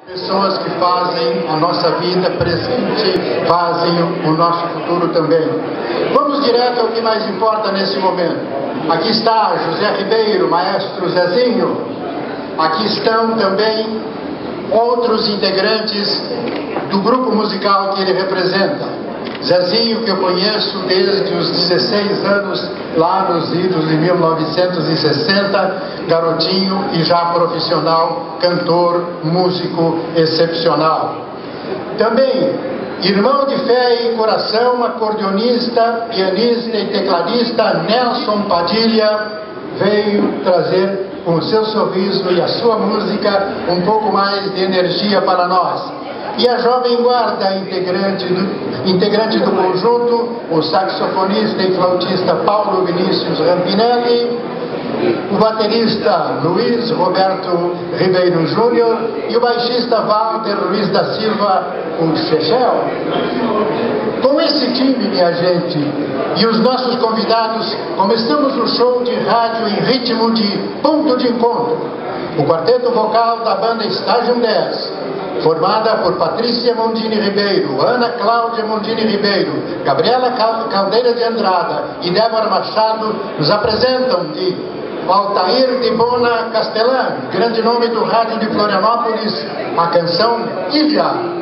Pessoas que fazem a nossa vida presente, fazem o nosso futuro também. Vamos direto ao que mais importa nesse momento. Aqui está José Ribeiro, maestro Zezinho. Aqui estão também outros integrantes do grupo musical que ele representa. Zezinho, que eu conheço desde os 16 anos, lá nos idos de 1960, garotinho e já profissional, cantor, músico excepcional. Também, irmão de fé e coração, acordeonista, pianista e tecladista Nelson Padilha, veio trazer com o seu sorriso e a sua música um pouco mais de energia para nós. E a jovem guarda, integrante do conjunto, o saxofonista e flautista Paulo Vinícius Rampinelli, o baterista Luiz Roberto Ribeiro Júnior e o baixista Walter Luiz da Silva, o Chechel. Com esse time, minha gente, e os nossos convidados, começamos o show de rádio em ritmo de ponto de encontro. O quarteto vocal da banda Estágio 10, formada por Patrícia Mondini Ribeiro, Ana Cláudia Mondini Ribeiro, Gabriela Caldeira de Andrada e Débora Machado, nos apresentam de Altair de Bona Castellan, grande nome do rádio de Florianópolis, a canção Ilha.